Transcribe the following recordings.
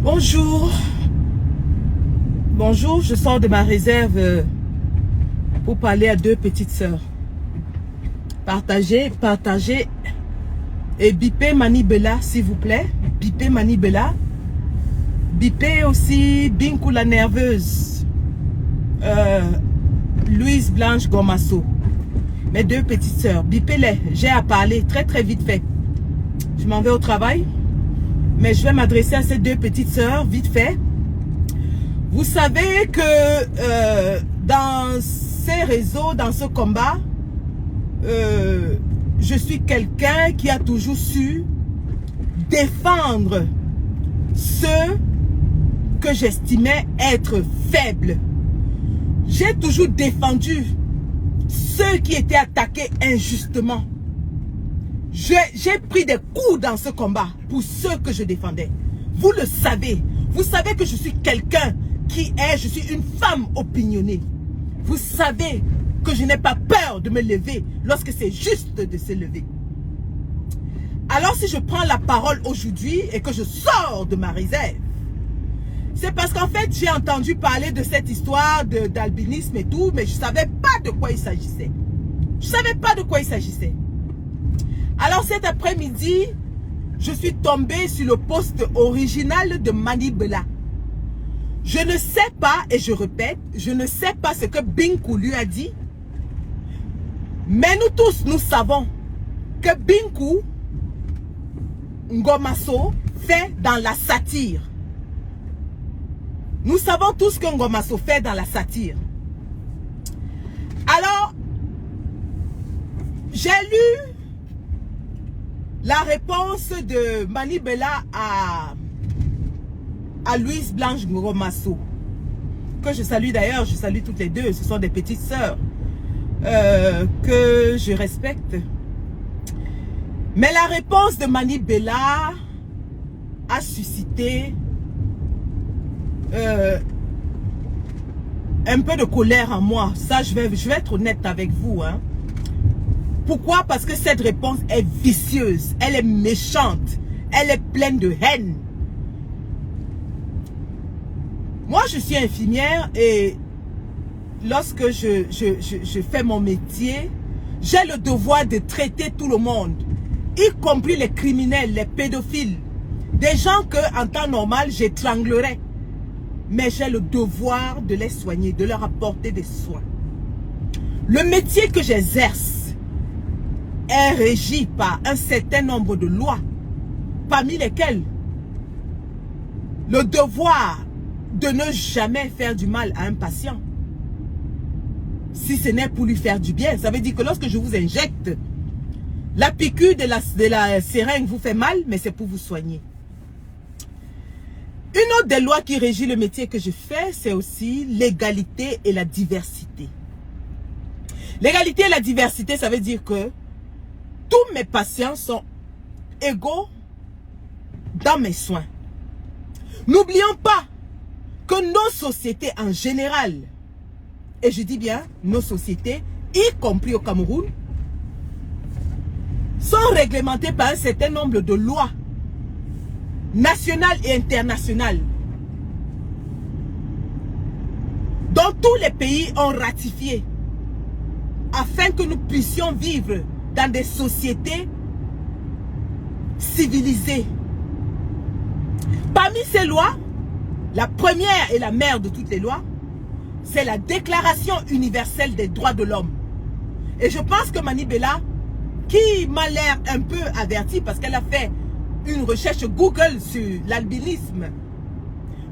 Bonjour. Bonjour, je sors de ma réserve pour parler à deux petites sœurs. Partagez et bipez Manibela s'il vous plaît. Bipez Manibela. Bipez aussi Binkou la nerveuse. Louise Blanche Gomasso. Mes deux petites sœurs. Bipez-les. J'ai à parler très vite fait. Je m'en vais au travail. Mais je vais m'adresser à ces deux petites sœurs vite fait. Vous savez que dans ces réseaux, dans ce combat, je suis quelqu'un qui a toujours su défendre ceux que j'estimais être faibles. J'ai toujours défendu ceux qui étaient attaqués injustement. J'ai pris des coups dans ce combat pour ceux que je défendais. Vous le savez. Vous savez que je suis quelqu'un je suis une femme opinionnée. Vous savez que je n'ai pas peur de me lever lorsque c'est juste de se lever. Alors si je prends la parole aujourd'hui et que je sors de ma réserve, c'est parce qu'en fait j'ai entendu parler de cette histoire d'albinisme et tout, mais je ne savais pas de quoi il s'agissait. Je ne savais pas de quoi il s'agissait. Alors cet après-midi, je suis tombée sur le post original de Manibela. Je ne sais pas, et je répète, je ne sais pas ce que Binkou lui a dit. Mais nous tous, nous savons que Binkou Ngomasso fait dans la satire. Nous savons tous que Ngomasso fait dans la satire. Alors, j'ai lu la réponse de Manibela à Louise Blanche Ngomasso, que je salue d'ailleurs, je salue toutes les deux, ce sont des petites sœurs que je respecte. Mais la réponse de Manibela a suscité un peu de colère en moi. Ça, je vais être honnête avec vous. Hein. Pourquoi? Parce que cette réponse est vicieuse, elle est méchante, elle est pleine de haine. Moi, je suis infirmière et lorsque je fais mon métier, j'ai le devoir de traiter tout le monde, y compris les criminels, les pédophiles, des gens que en temps normal, j'étranglerais. Mais j'ai le devoir de les soigner, de leur apporter des soins. Le métier que j'exerce est régi par un certain nombre de lois, parmi lesquelles le devoir de ne jamais faire du mal à un patient, si ce n'est pour lui faire du bien. Ça veut dire que lorsque je vous injecte, la piqûre de la seringue vous fait mal, mais c'est pour vous soigner. Une autre des lois qui régit le métier que je fais, c'est aussi l'égalité et la diversité. L'égalité et la diversité, ça veut dire que tous mes patients sont égaux dans mes soins. N'oublions pas que nos sociétés en général, et je dis bien nos sociétés, y compris au Cameroun, sont réglementées par un certain nombre de lois nationales et internationales dont tous les pays ont ratifié afin que nous puissions vivre dans des sociétés civilisées. Parmi ces lois, la première et la mère de toutes les lois, c'est la Déclaration universelle des droits de l'homme. Et je pense que Manibela, qui m'a l'air un peu avertie parce qu'elle a fait une recherche Google sur l'albinisme,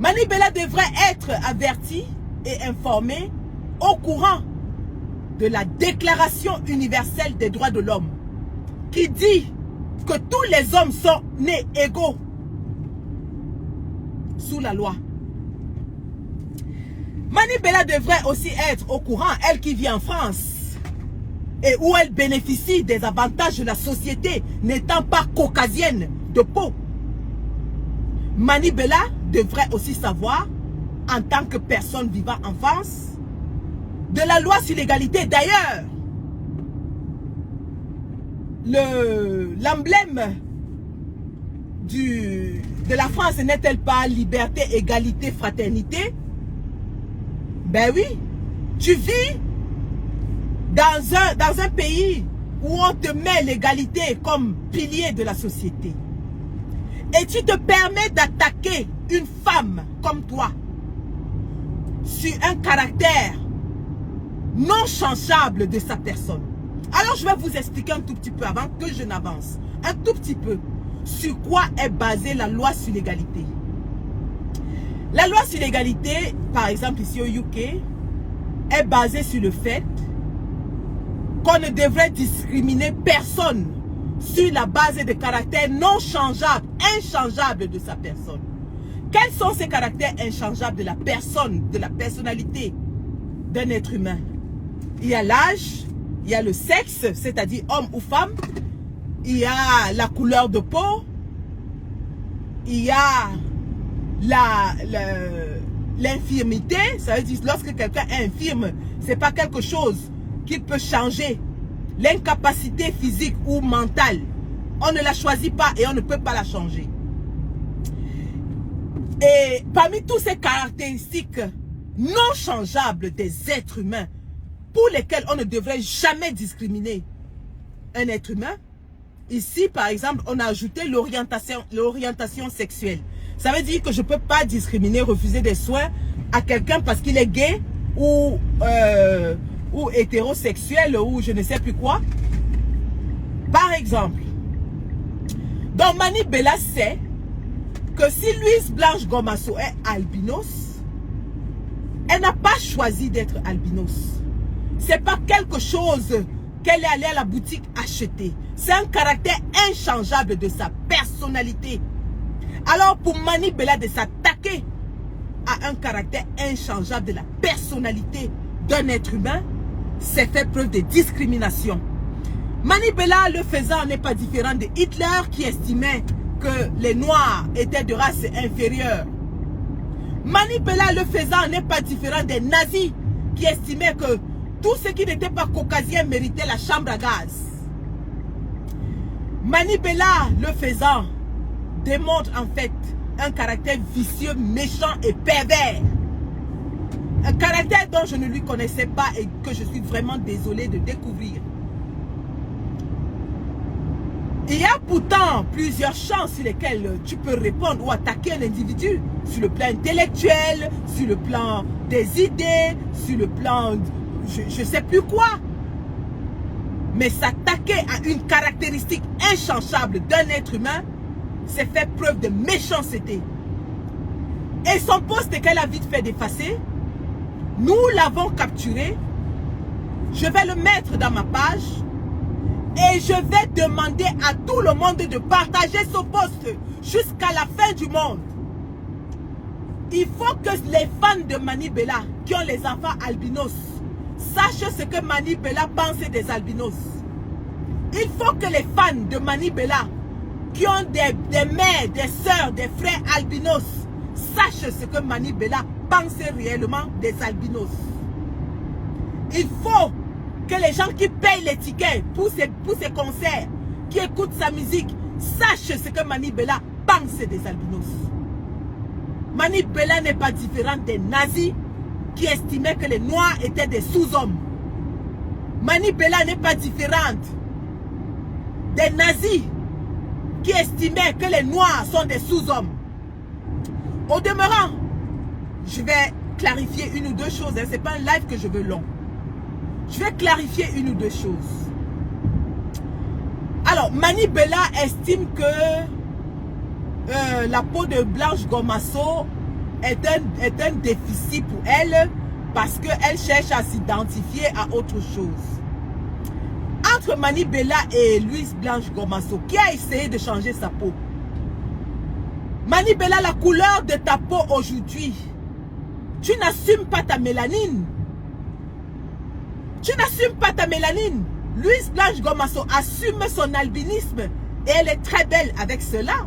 Manibela devrait être avertie et informée au courant de la Déclaration universelle des droits de l'homme, qui dit que tous les hommes sont nés égaux sous la loi. Manibela devrait aussi être au courant, elle qui vit en France et où elle bénéficie des avantages de la société n'étant pas caucasienne de peau. Manibela devrait aussi savoir, en tant que personne vivant en France, de la loi sur l'égalité. D'ailleurs, l'emblème de la France n'est-elle pas liberté, égalité, fraternité? Ben oui, tu vis dans un pays où on te met l'égalité comme pilier de la société. Et tu te permets d'attaquer une femme comme toi sur un caractère non changeable de sa personne. Alors je vais vous expliquer un tout petit peu avant que je n'avance. Un tout petit peu. Sur quoi est basée la loi sur l'égalité. La loi sur l'égalité, par exemple ici au UK, est basée sur le fait qu'on ne devrait discriminer personne sur la base de caractères non changeables, inchangeables de sa personne. Quels sont ces caractères inchangeables de la personne, de la personnalité d'un être humain? Il y a l'âge, il y a le sexe, c'est-à-dire homme ou femme, il y a la couleur de peau, il y a l'infirmité, ça veut dire lorsque quelqu'un est infirme, ce n'est pas quelque chose qui peut changer. L'incapacité physique ou mentale, on ne la choisit pas et on ne peut pas la changer. Et parmi toutes ces caractéristiques non changeables des êtres humains, pour lesquels on ne devrait jamais discriminer un être humain, ici par exemple on a ajouté l'orientation sexuelle. Ça veut dire que je ne peux pas discriminer, refuser des soins à quelqu'un parce qu'il est gay ou hétérosexuel ou je ne sais plus quoi. Par exemple, donc Mani Bella sait que si Louise Blanche Gomasso est albinos, elle n'a pas choisi d'être albinos. C'est pas quelque chose qu'elle est allée à la boutique acheter. C'est un caractère inchangeable de sa personnalité. Alors pour Mani Bella de s'attaquer à un caractère inchangeable de la personnalité d'un être humain, c'est fait preuve de discrimination. Mani Bella, le faisant, n'est pas différent de Hitler qui estimait que les Noirs étaient de race inférieure. Mani Bella, le faisant, n'est pas différent des nazis qui estimaient que tous ceux qui n'étaient pas caucasiens méritaient la chambre à gaz. Mani Bella, le faisant, démontre en fait un caractère vicieux, méchant et pervers. Un caractère dont je ne lui connaissais pas et que je suis vraiment désolé de découvrir. Il y a pourtant plusieurs champs sur lesquels tu peux répondre ou attaquer un individu. Sur le plan intellectuel, sur le plan des idées, sur le plan je ne sais plus quoi. Mais s'attaquer à une caractéristique inchangeable d'un être humain, c'est faire preuve de méchanceté. Et son poste qu'elle a vite fait d'effacer, nous l'avons capturé. Je vais le mettre dans ma page. Et je vais demander à tout le monde de partager ce poste jusqu'à la fin du monde. Il faut que les fans de Mani Bella qui ont les enfants albinos sachent ce que Mani Bella pense des albinos. Il faut que les fans de Mani Bella qui ont des mères, des sœurs, des frères albinos sachent ce que Mani Bella pense réellement des albinos. Il faut que les gens qui payent les tickets pour ses concerts, qui écoutent sa musique, sachent ce que Mani Bella pense des albinos. Mani Bella n'est pas différente des nazis qui estimaient que les noirs étaient des sous-hommes. Mani Bella n'est pas différente des nazis qui estimaient que les noirs sont des sous-hommes. Au demeurant, je vais clarifier une ou deux choses. Ce n'est pas un live que je veux long. Je vais clarifier une ou deux choses. Alors, Mani Bella estime que la peau de Blanche Gomasso est un déficit pour elle parce qu'elle cherche à s'identifier à autre chose. Entre Mani Bella et Louise Blanche Gomasso, qui a essayé de changer sa peau? Mani Bella, la couleur de ta peau aujourd'hui, tu n'assumes pas ta mélanine. Tu n'assumes pas ta mélanine. Louise Blanche Gomasso assume son albinisme et elle est très belle avec cela.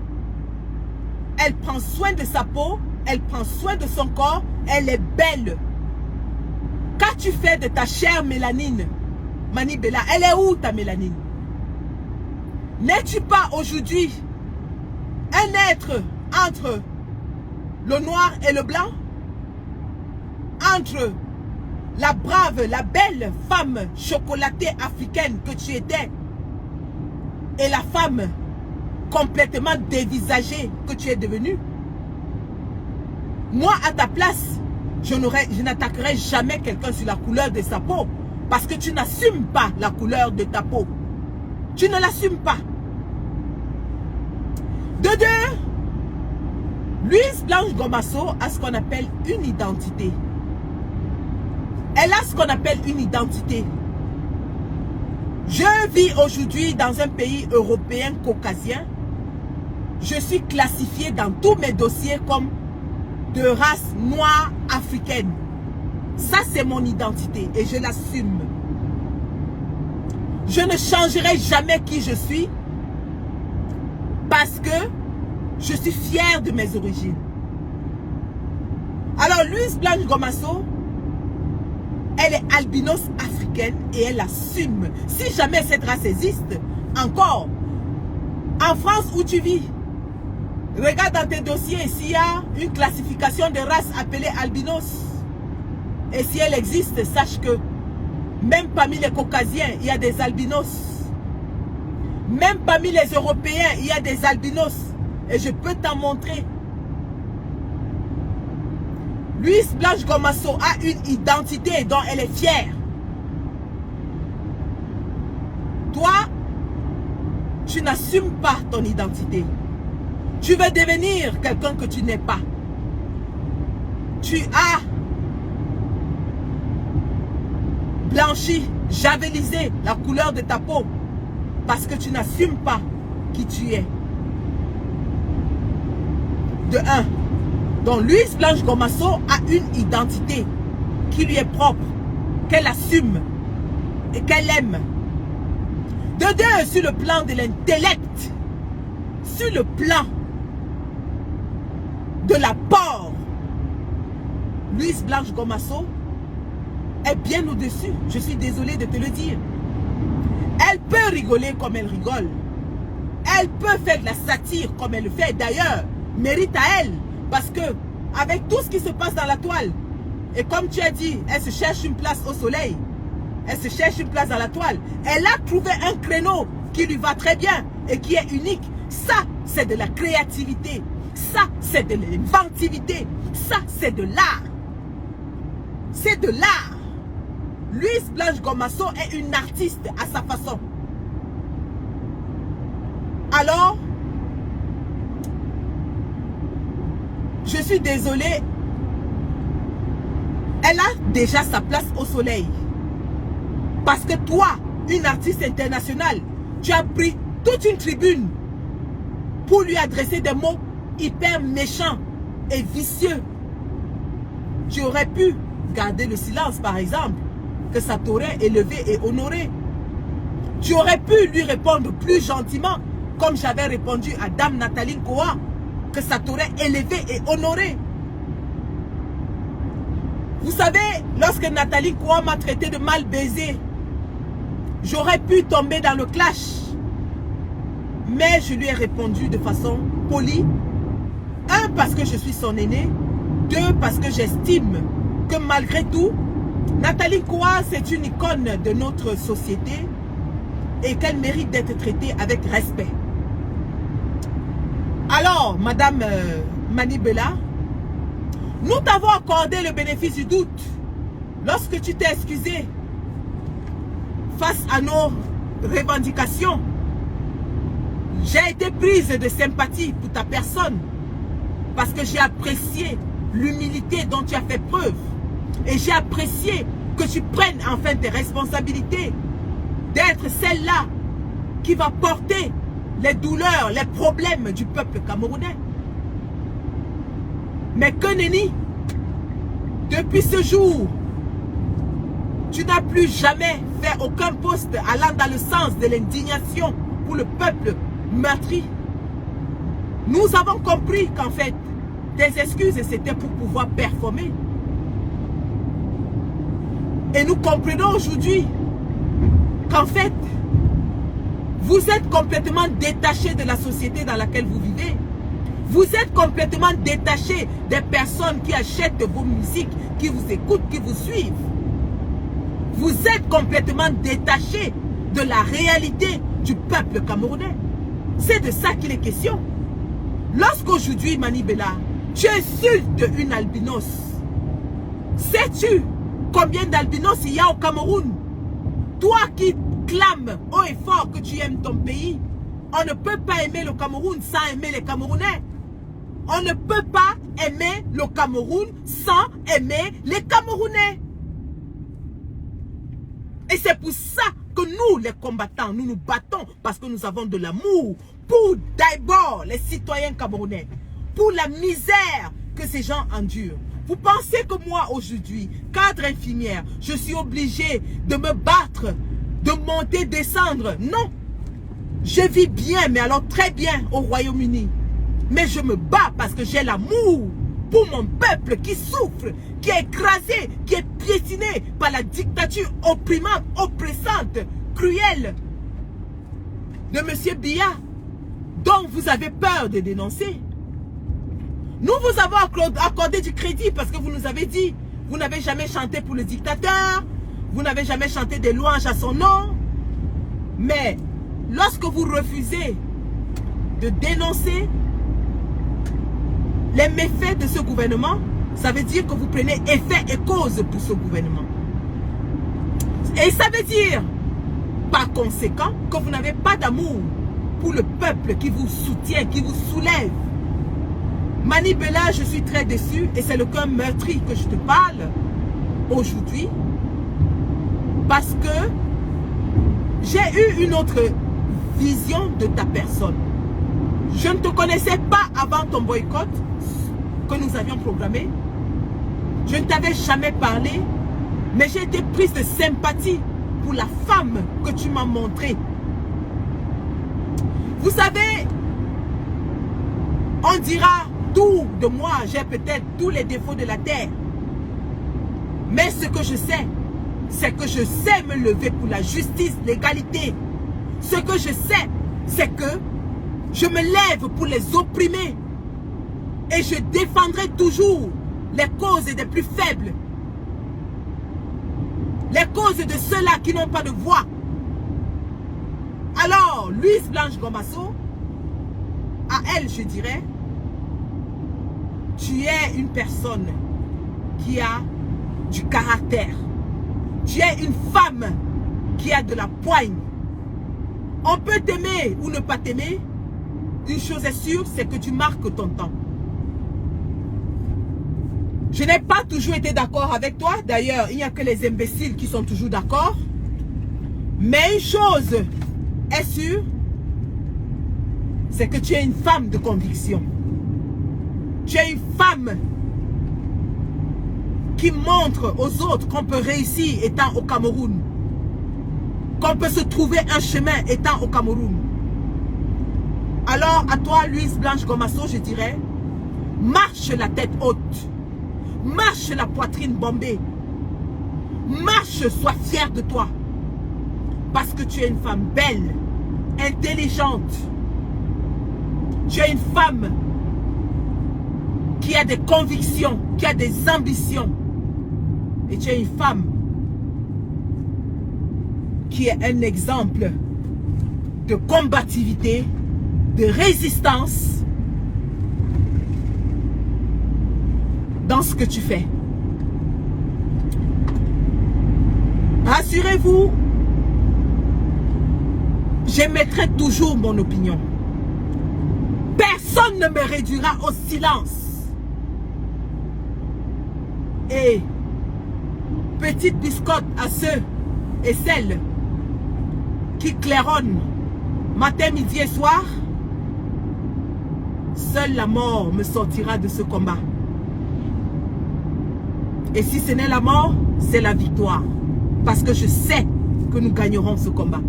Elle prend soin de sa peau, elle prend soin de son corps, elle est belle. Qu'as-tu fait de ta chère mélanine, Mani Bella? Elle est où ta mélanine? N'es-tu pas aujourd'hui un être entre le noir et le blanc, entre la brave, la belle femme chocolatée africaine que tu étais et la femme complètement dévisagée que tu es devenue. Moi, à ta place, je n'attaquerai jamais quelqu'un sur la couleur de sa peau parce que tu n'assumes pas la couleur de ta peau. Tu ne l'assumes pas. De deux, Louise Blanche Gomasso a ce qu'on appelle une identité. Elle a ce qu'on appelle une identité. Je vis aujourd'hui dans un pays européen caucasien. Je suis classifiée dans tous mes dossiers comme de race noire africaine. Ça, c'est mon identité et je l'assume. Je ne changerai jamais qui je suis parce que je suis fière de mes origines. Alors, Louise Blanche Gomasso, elle est albinos africaine et elle assume. Si jamais cette race existe, encore, en France où tu vis, regarde dans tes dossiers s'il y a une classification de race appelée albinos. Et si elle existe, sache que même parmi les Caucasiens, il y a des albinos. Même parmi les Européens, il y a des albinos. Et je peux t'en montrer. Louise Blanche Gomasso a une identité dont elle est fière. Toi, tu n'assumes pas ton identité. Tu veux devenir quelqu'un que tu n'es pas. Tu as blanchi, javelisé la couleur de ta peau parce que tu n'assumes pas qui tu es. De un. Donc, Louise Blanche Gomasso a une identité qui lui est propre, qu'elle assume et qu'elle aime. De deux, sur le plan de l'intellect, sur le plan de l'apport, Louise Blanche Gomasso est bien au-dessus. Je suis désolée de te le dire. Elle peut rigoler comme elle rigole. Elle peut faire de la satire comme elle le fait. D'ailleurs, mérite à elle. Parce que, avec tout ce qui se passe dans la toile, et comme tu as dit, elle se cherche une place au soleil. Elle se cherche une place dans la toile. Elle a trouvé un créneau qui lui va très bien et qui est unique. Ça, c'est de la créativité. Ça, c'est de l'inventivité. Ça, c'est de l'art. C'est de l'art. Louise Blanche Gomasso est une artiste à sa façon. Alors, je suis désolée, elle a déjà sa place au soleil. Parce que toi, une artiste internationale, tu as pris toute une tribune pour lui adresser des mots hyper méchants et vicieux. Tu aurais pu garder le silence, par exemple, que ça t'aurait élevé et honoré. Tu aurais pu lui répondre plus gentiment, comme j'avais répondu à Dame Nathalie Koa, que ça t'aurait élevé et honoré. Vous savez, lorsque Nathalie Koa m'a traité de mal baisé, j'aurais pu tomber dans le clash. Mais je lui ai répondu de façon polie. Un, parce que je suis son aîné. Deux, parce que j'estime que malgré tout, Nathalie Koa, c'est une icône de notre société et qu'elle mérite d'être traitée avec respect. Alors, Madame Manibela, nous t'avons accordé le bénéfice du doute lorsque tu t'es excusée face à nos revendications. J'ai été prise de sympathie pour ta personne parce que j'ai apprécié l'humilité dont tu as fait preuve et j'ai apprécié que tu prennes enfin tes responsabilités d'être celle-là qui va porter les douleurs, les problèmes du peuple camerounais. Mais que nenni, depuis ce jour, tu n'as plus jamais fait aucun poste allant dans le sens de l'indignation pour le peuple meurtri. Nous avons compris qu'en fait, tes excuses c'était pour pouvoir performer. Et nous comprenons aujourd'hui qu'en fait, vous êtes complètement détaché de la société dans laquelle vous vivez. Vous êtes complètement détaché des personnes qui achètent vos musiques, qui vous écoutent, qui vous suivent. Vous êtes complètement détaché de la réalité du peuple camerounais. C'est de ça qu'il est question. Lorsqu'aujourd'hui, Mani Bella, tu insultes une albinos, sais-tu combien d'albinos il y a au Cameroun? Toi qui clames haut et fort que tu aimes ton pays, on ne peut pas aimer le Cameroun sans aimer les Camerounais. On ne peut pas aimer le Cameroun sans aimer les Camerounais. Et c'est pour ça que nous, les combattants, nous nous battons parce que nous avons de l'amour pour d'abord les citoyens camerounais, pour la misère que ces gens endurent. Vous pensez que moi aujourd'hui, cadre infirmière, je suis obligée de me battre, de monter, descendre? Non. Je vis bien, mais alors très bien au Royaume-Uni. Mais je me bats parce que j'ai l'amour pour mon peuple qui souffre, qui est écrasé, qui est piétiné par la dictature opprimante, oppressante, cruelle de M. Biya, dont vous avez peur de dénoncer. Nous vous avons accordé du crédit parce que vous nous avez dit, vous n'avez jamais chanté pour le dictateur, vous n'avez jamais chanté des louanges à son nom. Mais lorsque vous refusez de dénoncer les méfaits de ce gouvernement, ça veut dire que vous prenez effet et cause pour ce gouvernement. Et ça veut dire, par conséquent, que vous n'avez pas d'amour pour le peuple qui vous soutient, qui vous soulève. Mani Bella, je suis très déçu et c'est le cœur meurtri que je te parle aujourd'hui parce que j'ai eu une autre vision de ta personne. Je ne te connaissais pas avant ton boycott que nous avions programmé. Je ne t'avais jamais parlé, mais j'ai été prise de sympathie pour la femme que tu m'as montrée. Vous savez, on dira tout de moi, j'ai peut-être tous les défauts de la terre. Mais ce que je sais, c'est que je sais me lever pour la justice, l'égalité. Ce que je sais, c'est que je me lève pour les opprimés. Et je défendrai toujours les causes des plus faibles. Les causes de ceux-là qui n'ont pas de voix. Alors, Louise Blanche Gombasso, à elle, je dirais, tu es une personne qui a du caractère. Tu es une femme qui a de la poigne. On peut t'aimer ou ne pas t'aimer. Une chose est sûre, c'est que tu marques ton temps. Je n'ai pas toujours été d'accord avec toi. D'ailleurs, il n'y a que les imbéciles qui sont toujours d'accord. Mais une chose est sûre, c'est que tu es une femme de conviction. Tu es une femme qui montre aux autres qu'on peut réussir étant au Cameroun. Qu'on peut se trouver un chemin étant au Cameroun. Alors, à toi, Louise Blanche Gombasso, je dirais, marche la tête haute. Marche la poitrine bombée. Marche, sois fière de toi. Parce que tu es une femme belle, intelligente. Tu es une femme qui a des convictions, qui a des ambitions. Et tu es une femme qui est un exemple de combativité, de résistance dans ce que tu fais. Rassurez-vous, j'émettrai toujours mon opinion. Personne ne me réduira au silence. Et petite biscotte à ceux et celles qui claironnent matin, midi et soir, seule la mort me sortira de ce combat. Et si ce n'est la mort, c'est la victoire. Parce que je sais que nous gagnerons ce combat.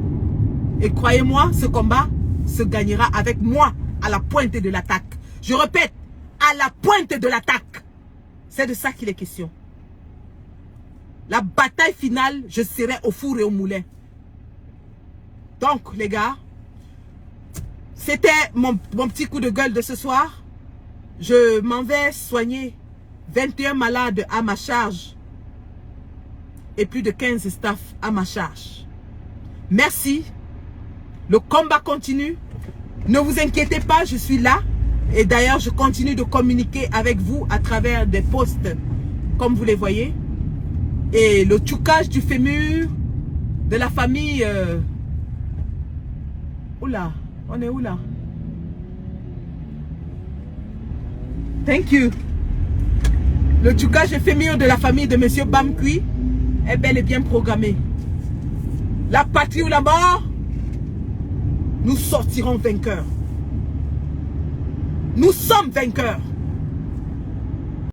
Et croyez-moi, ce combat se gagnera avec moi à la pointe de l'attaque. Je répète, à la pointe de l'attaque. C'est de ça qu'il est question. La bataille finale, je serai au four et au moulin. Donc, les gars, c'était mon petit coup de gueule de ce soir. Je m'en vais soigner 21 malades à ma charge et plus de 15 staffs à ma charge. Merci. Le combat continue. Ne vous inquiétez pas, je suis là. Et d'ailleurs, je continue de communiquer avec vous à travers des posts, comme vous les voyez. Et le tchoukage du fémur de la famille... Oula, on est où là? Thank you. Le tchoukage du fémur de la famille de M. Bamkui est bel et bien programmé. La patrie ou la mort, nous sortirons vainqueurs. Nous sommes vainqueurs.